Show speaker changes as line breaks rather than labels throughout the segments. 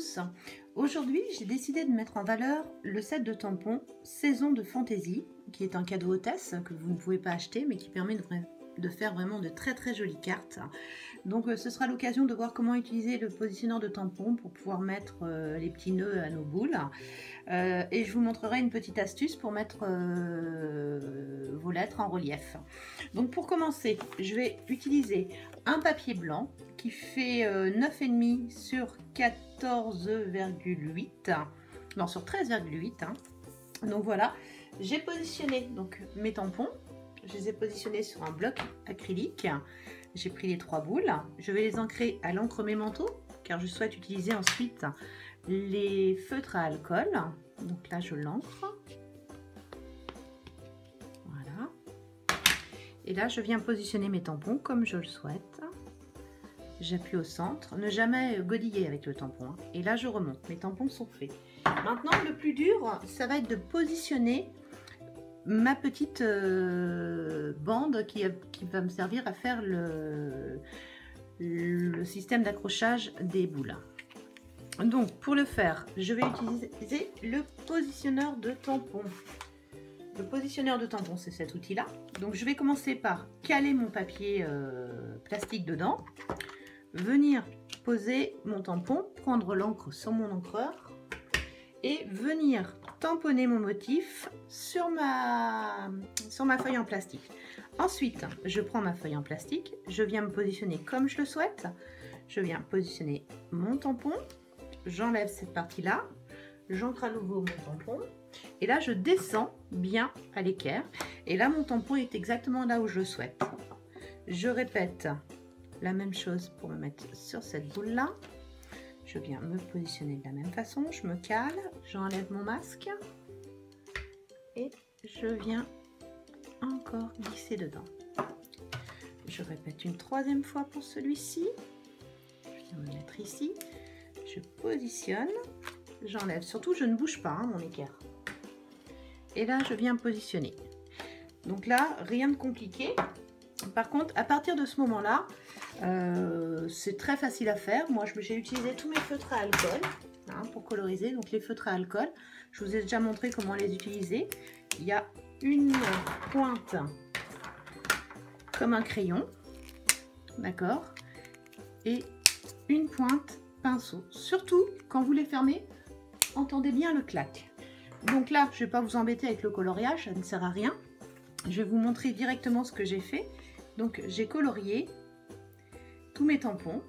tous. Aujourd'hui, j'ai décidé de mettre en valeur le set de tampons Saison de Fantaisie, qui est un cadeau hôtesse que vous ne pouvez pas acheter, mais qui permet de faire vraiment de très jolies cartes. Donc ce sera l'occasion de voir comment utiliser le positionneur de tampons pour pouvoir mettre les petits nœuds à nos boules. Et je vous montrerai une petite astuce pour mettre vos lettres en relief. Donc pour commencer, je vais utiliser un papier blanc qui fait 9,5 sur 14,8, non sur 13,8. Hein. Donc voilà, j'ai positionné donc mes tampons, je les ai positionnés sur un bloc acrylique. J'ai pris les 3 boules, je vais les ancrer à l'encre mémento car je souhaite utiliser ensuite les feutres à alcool. Donc là je l'ancre. Voilà. Et là je viens positionner mes tampons comme je le souhaite. J'appuie au centre, ne jamais godiller avec le tampon. Hein. Et là je remonte, mes tampons sont faits. Maintenant le plus dur, ça va être de positionner ma petite bande qui va me servir à faire le système d'accrochage des boules. Donc pour le faire, je vais utiliser le positionneur de tampon. Le positionneur de tampon, c'est cet outil-là. Donc je vais commencer par caler mon papier plastique dedans, venir poser mon tampon, prendre l'encre sur mon encreur et venir tamponner mon motif sur ma feuille en plastique. Ensuite, je prends ma feuille en plastique, je viens me positionner comme je le souhaite. Je viens positionner mon tampon, j'enlève cette partie-là, j'ancre à nouveau mon tampon et là je descends bien à l'équerre et là mon tampon est exactement là où je le souhaite. Je répète la même chose pour me mettre sur cette boule-là. Je viens me positionner de la même façon, je me cale, j'enlève mon masque et je viens encore glisser dedans. Je répète une 3e fois pour celui-ci. Je viens me mettre ici, je positionne, j'enlève, surtout je ne bouge pas hein, mon équerre. Et là je viens positionner. Donc là rien de compliqué. Par contre à partir de ce moment-là, c'est très facile à faire. Moi j'ai utilisé tous mes feutres à alcool hein, pour coloriser. Donc les feutres à alcool, je vous ai déjà montré comment les utiliser. Il y a une pointe comme un crayon, d'accord, et une pointe pinceau. Surtout quand vous les fermez, entendez bien le clac. Donc là je ne vais pas vous embêter avec le coloriage, ça ne sert à rien. Je vais vous montrer directement ce que j'ai fait. Donc j'ai colorié tous mes tampons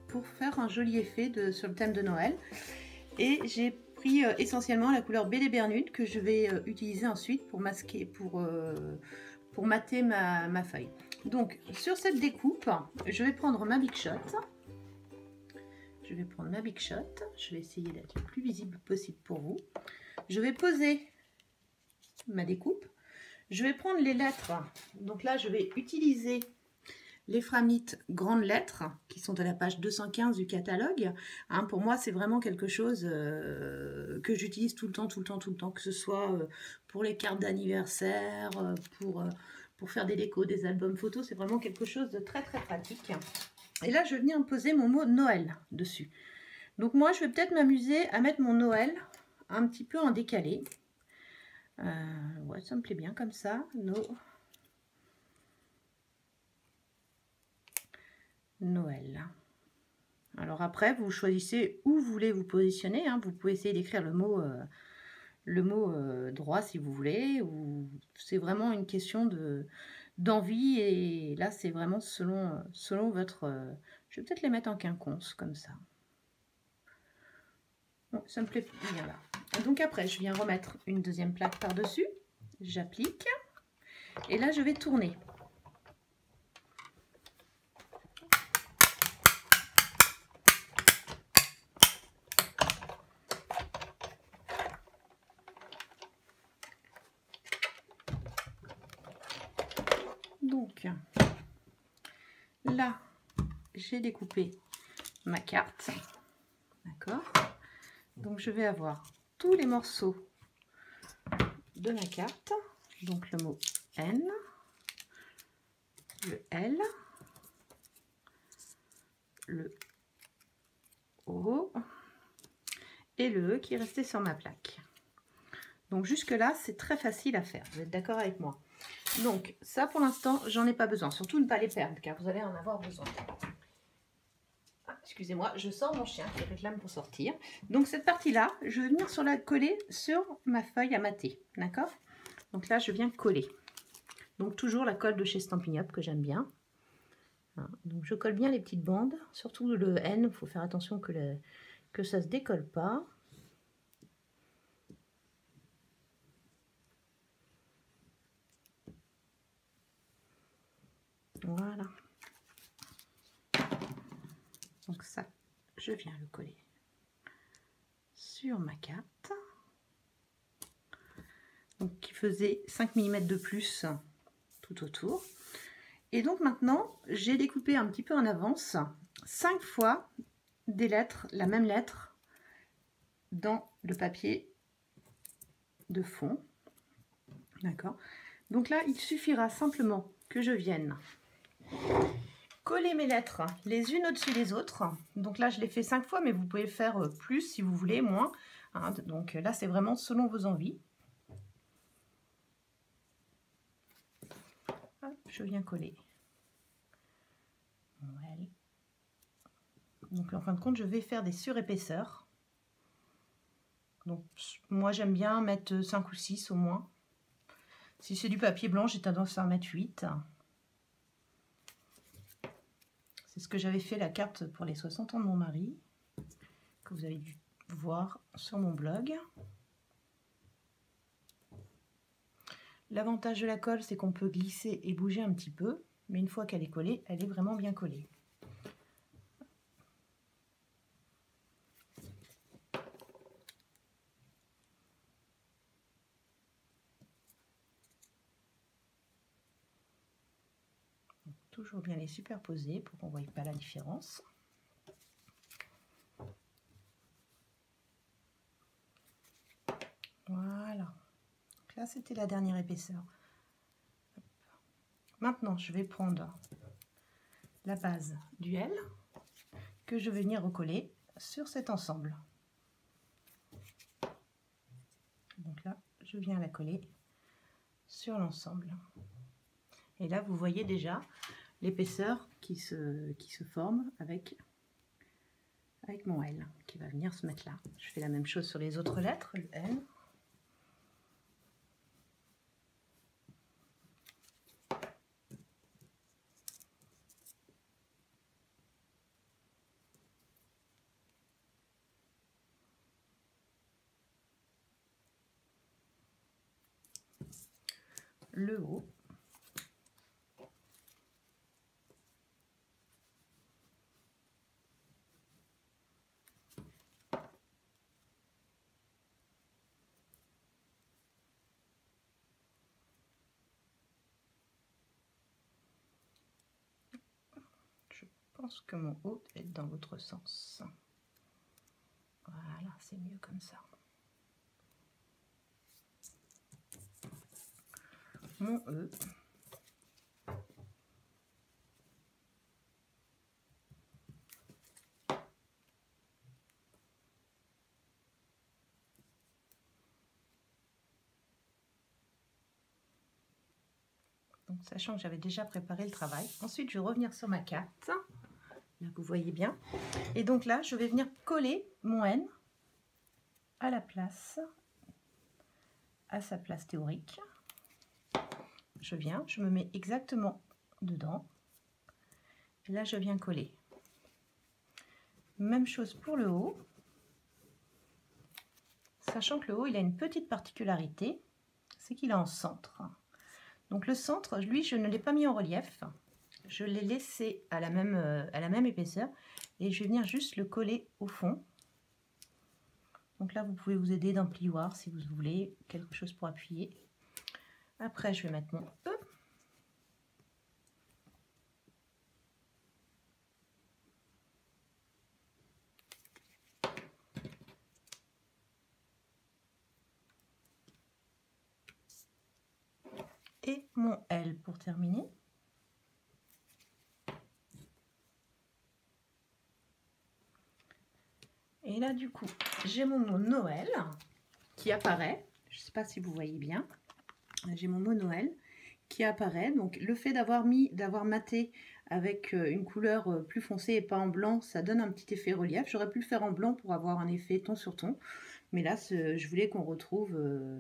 pour faire un joli effet sur le thème de Noël. Et j'ai pris essentiellement la couleur Belle et Bernude que je vais utiliser ensuite pour masquer, pour mater ma feuille. Donc sur cette découpe, je vais prendre ma Big Shot. Je vais prendre ma Big Shot. Je vais essayer d'être le plus visible possible pour vous. Je vais poser ma découpe. Je vais prendre les lettres. Donc là, je vais utiliser les Framit grandes lettres qui sont à la page 215 du catalogue. Hein, pour moi, c'est vraiment quelque chose que j'utilise tout le temps, que ce soit pour les cartes d'anniversaire, pour faire des décos, des albums photos. C'est vraiment quelque chose de très pratique. Et là, je vais venir poser mon mot Noël dessus. Donc moi, je vais peut-être m'amuser à mettre mon Noël un petit peu en décalé. Ouais, ça me plaît bien comme ça. Noël. Alors après, vous choisissez où vous voulez vous positionner. Hein. Vous pouvez essayer d'écrire le mot droit si vous voulez. Ou c'est vraiment une question d'envie. Et là, c'est vraiment selon votre... je vais peut-être les mettre en quinconce comme ça. Bon, ça me plaît bien là. Donc après, je viens remettre une 2e plaque par-dessus. J'applique. Et là, je vais tourner. Donc, là, j'ai découpé ma carte. D'accord? Donc, je vais avoir tous les morceaux de ma carte. Donc, le mot N, le L, le O, et le E qui est resté sur ma plaque. Donc jusque là c'est très facile à faire, vous êtes d'accord avec moi? Donc ça pour l'instant j'en ai pas besoin, surtout ne pas les perdre car vous allez en avoir besoin. Ah, excusez-moi, je sors mon chien qui réclame pour sortir. Donc cette partie là, je vais venir coller sur ma feuille à mater, d'accord? Donc là je viens coller. Donc toujours la colle de chez Stampin' Up que j'aime bien. Donc je colle bien les petites bandes, surtout le N, il faut faire attention que ça se décolle pas. Voilà. Donc ça, je viens le coller sur ma carte. Donc qui faisait 5 mm de plus tout autour. Et donc maintenant, j'ai découpé un petit peu en avance 5 fois des lettres, la même lettre, dans le papier de fond. D'accord. Donc là, il suffira simplement que je vienne coller mes lettres les unes au-dessus des autres. Donc là, je l'ai fait 5 fois, mais vous pouvez le faire plus si vous voulez, moins. Hein, donc là, c'est vraiment selon vos envies. Hop, je viens coller. Voilà. Donc en fin de compte, je vais faire des surépaisseurs. Donc moi, j'aime bien mettre 5 ou 6 au moins. Si c'est du papier blanc, j'ai tendance à en mettre 8. C'est ce que j'avais fait la carte pour les 60 ans de mon mari, que vous avez dû voir sur mon blog. L'avantage de la colle, c'est qu'on peut glisser et bouger un petit peu, mais une fois qu'elle est collée, elle est vraiment bien collée. Donc, toujours bien les superposer pour qu'on ne voie pas la différence. Voilà. Donc là, c'était la dernière épaisseur. Maintenant, je vais prendre la base du L que je vais venir recoller sur cet ensemble. Donc là, je viens la coller sur l'ensemble. Et là, vous voyez déjà l'épaisseur qui se forme avec mon L qui va venir se mettre là. Je fais la même chose sur les autres lettres, le L. Le haut. Je pense que mon haut est dans l'autre sens. Voilà, c'est mieux comme ça. Mon E. Donc, sachant que j'avais déjà préparé le travail. Ensuite, je vais revenir sur ma carte. Là, vous voyez bien. Et donc là, je vais venir coller mon N à la place, à sa place théorique. Je viens, je me mets exactement dedans. Et là, je viens coller. Même chose pour le haut. Sachant que le haut, il a une petite particularité, c'est qu'il est en centre. Donc le centre, lui, je ne l'ai pas mis en relief. Je l'ai laissé à la même épaisseur. Et je vais venir juste le coller au fond. Donc là, vous pouvez vous aider d'un plioir si vous voulez, quelque chose pour appuyer. Après, je vais mettre mon E. Et mon L pour terminer. Et là, du coup, j'ai mon mot Noël qui apparaît. Je ne sais pas si vous voyez bien. J'ai mon mot Noël qui apparaît. Donc, le fait d'avoir maté avec une couleur plus foncée et pas en blanc, ça donne un petit effet relief. J'aurais pu le faire en blanc pour avoir un effet ton sur ton. Mais là, je voulais qu'on retrouve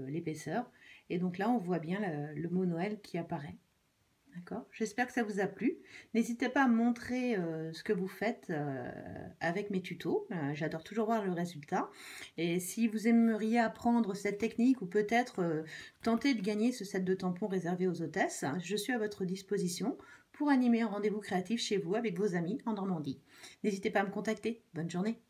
l'épaisseur. Et donc là, on voit bien le mot Noël qui apparaît. D'accord. J'espère que ça vous a plu. N'hésitez pas à me montrer ce que vous faites avec mes tutos. J'adore toujours voir le résultat. Et si vous aimeriez apprendre cette technique ou peut-être tenter de gagner ce set de tampons réservé aux hôtesses, je suis à votre disposition pour animer un rendez-vous créatif chez vous avec vos amis en Normandie. N'hésitez pas à me contacter. Bonne journée.